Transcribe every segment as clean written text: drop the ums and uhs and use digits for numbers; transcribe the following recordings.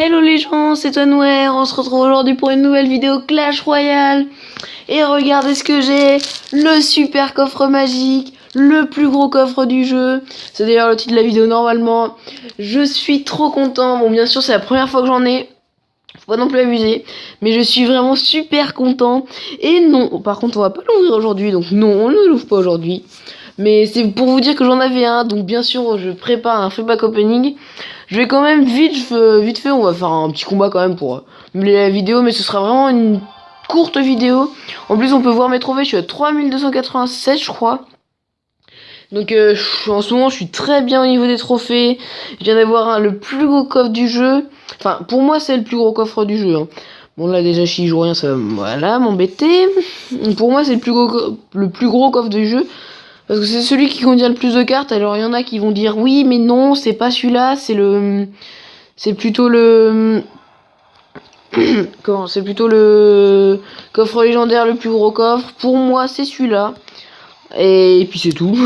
Hello les gens, c'est Tonware, on se retrouve aujourd'hui pour une nouvelle vidéo Clash Royale. Et regardez ce que j'ai, le super coffre magique, le plus gros coffre du jeu. C'est d'ailleurs le titre de la vidéo normalement. Je suis trop content, bon bien sûr c'est la première fois que j'en ai. Faut pas non plus abuser, mais je suis vraiment super content. Et non, par contre on va pas l'ouvrir aujourd'hui, donc non on ne l'ouvre pas aujourd'hui. Mais c'est pour vous dire que j'en avais un, donc bien sûr je prépare un free pack opening. Je vais quand même vite fait, on va faire un petit combat quand même pour la vidéo, mais ce sera vraiment une courte vidéo. En plus on peut voir mes trophées, je suis à 3287 je crois. Donc en ce moment je suis très bien au niveau des trophées. Je viens d'avoir le plus gros coffre du jeu. Enfin pour moi c'est le plus gros coffre du jeu. Bon là déjà si je joue rien ça va voilà, m'embêter. Pour moi c'est le plus gros coffre du jeu. Parce que c'est celui qui contient le plus de cartes. Alors il y en a qui vont dire oui mais non c'est pas celui-là. C'est plutôt le... Comment? C'est plutôt le coffre légendaire, le plus gros coffre. Pour moi c'est celui-là. Et puis c'est tout.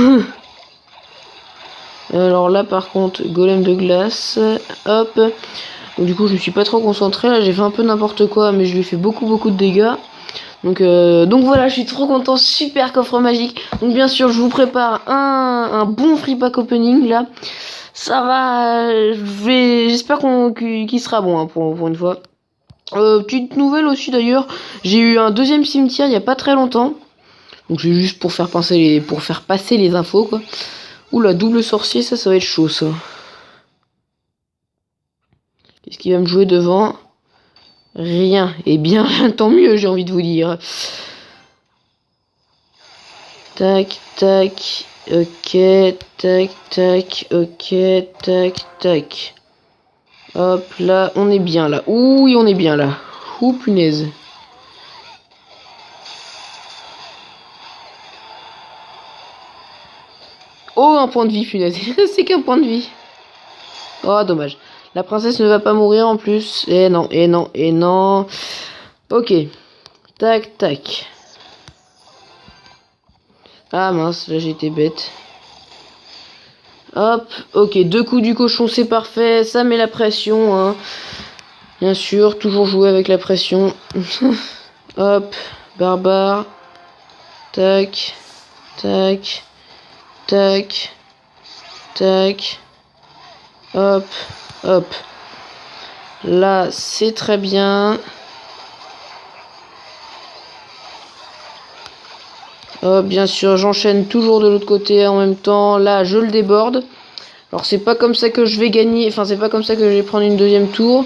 Alors là par contre golem de glace. Hop. Donc, du coup je me suis pas trop concentré. Là j'ai fait un peu n'importe quoi. Mais je lui ai fait beaucoup de dégâts. Donc voilà, je suis trop content, super coffre magique. Donc bien sûr, je vous prépare un bon free pack opening là. Ça va, j'espère qu'il sera bon hein, pour une fois. Petite nouvelle aussi d'ailleurs, j'ai eu un deuxième cimetière il y a pas très longtemps. Donc c'est juste pour faire passer les infos quoi. Oula, double sorcier, ça va être chaud ça. Qu'est-ce qu'il va me jouer devant ? Rien. Eh bien, tant mieux, j'ai envie de vous dire. Tac, tac. Ok, tac, tac. Ok, tac, tac. Hop, là, on est bien là. Oui, on est bien là. Ouh, punaise. Oh, un point de vie, punaise. C'est qu'un point de vie. Oh, dommage. La princesse ne va pas mourir en plus. Et non, et non, et non. Ok. Tac, tac. Ah mince, là j'ai été bête. Hop, ok, 2 coups du cochon, c'est parfait. Ça met la pression, hein. Bien sûr, toujours jouer avec la pression. Hop, barbare. Tac, tac, tac, tac. Hop, hop. Là, c'est très bien. Hop, bien sûr, j'enchaîne toujours de l'autre côté en même temps. Là, je le déborde. Alors, c'est pas comme ça que je vais gagner. Enfin, c'est pas comme ça que je vais prendre une deuxième tour.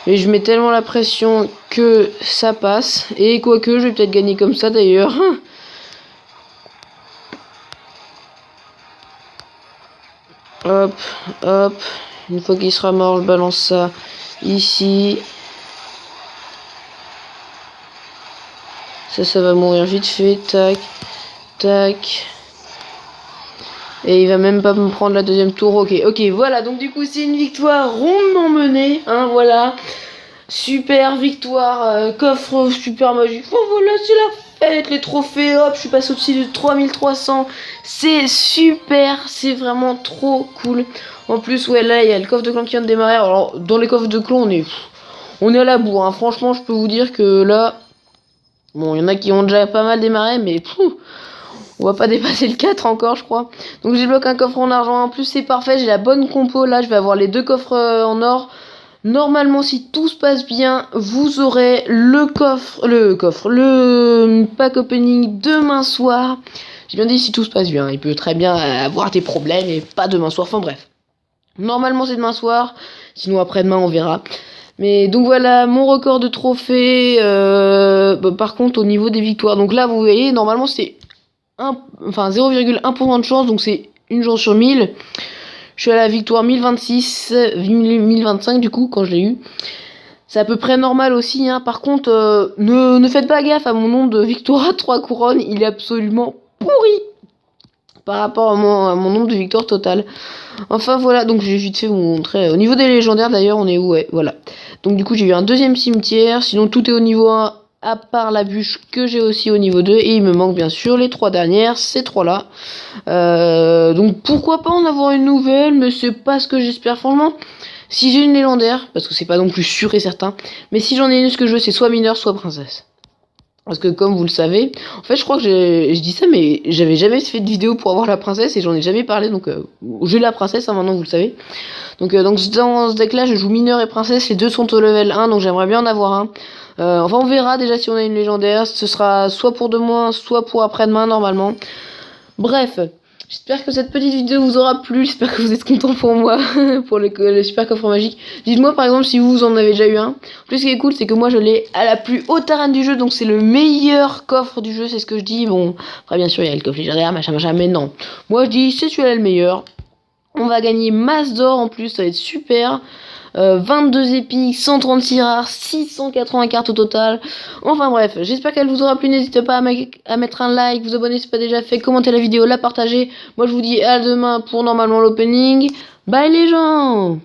Mais je mets tellement la pression que ça passe. Et quoique, je vais peut-être gagner comme ça d'ailleurs. Hop, hop. Une fois qu'il sera mort, je balance ça ici. Ça va mourir vite fait. Tac, tac. Et il va même pas me prendre la deuxième tour. Ok, voilà. Donc du coup, c'est une victoire rondement menée. Hein, voilà. Super victoire. Coffre super magique. Oh, voilà, c'est la fête. Les trophées. Hop, je suis passé au-dessus de 3300. C'est super. C'est vraiment trop cool. En plus, ouais, là, il y a le coffre de clan qui vient de démarrer. Alors, dans les coffres de clan, on est à la bourre. Hein. Franchement, je peux vous dire que là... Bon, il y en a qui ont déjà pas mal démarré, mais on va pas dépasser le 4 encore, je crois. Donc j'ai bloqué un coffre en argent. En plus, c'est parfait, j'ai la bonne compo. Là, je vais avoir les 2 coffres en or. Normalement, si tout se passe bien, vous aurez le pack opening demain soir. J'ai bien dit si tout se passe bien. Il peut très bien avoir des problèmes et pas demain soir. Enfin bref. Normalement, c'est demain soir. Sinon, après-demain, on verra. Mais donc voilà, mon record de trophées. Par contre, au niveau des victoires. Donc là, vous voyez, normalement, c'est 0,1% de chance. Donc c'est une chance sur 1000. Je suis à la victoire 1026, 1025 du coup, quand je l'ai eu. C'est à peu près normal aussi. Hein. Par contre, ne faites pas gaffe à mon nombre de victoires à 3 couronnes. Il est absolument pourri par rapport à mon nombre de victoires totales. Enfin voilà, donc j'ai vite fait vous montrer. Au niveau des légendaires d'ailleurs, on est où? Ouais, voilà. Donc du coup j'ai eu un deuxième cimetière. Sinon tout est au niveau 1, à part la bûche que j'ai aussi au niveau 2. Et il me manque bien sûr les 3 dernières, ces 3 là. Donc pourquoi pas en avoir une nouvelle, mais c'est pas ce que j'espère franchement. Si j'ai une légendaire, parce que c'est pas non plus sûr et certain, mais si j'en ai une, ce que je veux, c'est soit mineur, soit princesse. Parce que comme vous le savez, en fait je crois que je dis ça, mais j'avais jamais fait de vidéo pour avoir la princesse et j'en ai jamais parlé, donc j'ai la princesse, hein, maintenant vous le savez. Donc dans ce deck là je joue mineur et princesse, les deux sont au level 1, donc j'aimerais bien en avoir un. Enfin on verra déjà si on a une légendaire, ce sera soit pour demain, soit pour après-demain normalement. Bref, j'espère que cette petite vidéo vous aura plu, j'espère que vous êtes contents pour moi, pour les super coffres magiques. Dites-moi par exemple si vous en avez déjà eu un. En plus ce qui est cool c'est que moi je l'ai à la plus haute arène du jeu, donc c'est le meilleur coffre du jeu, c'est ce que je dis. Bon, après bien sûr il y a le coffre légendaire, machin, mais non. Moi je dis c'est celui-là le meilleur. On va gagner masse d'or en plus, ça va être super. 22 épiques, 136 rares, 680 cartes au total. Enfin bref, j'espère qu'elle vous aura plu. N'hésitez pas à mettre un like, vous abonner si c'est pas déjà fait, commenter la vidéo, la partager. Moi je vous dis à demain pour normalement l'opening. Bye les gens!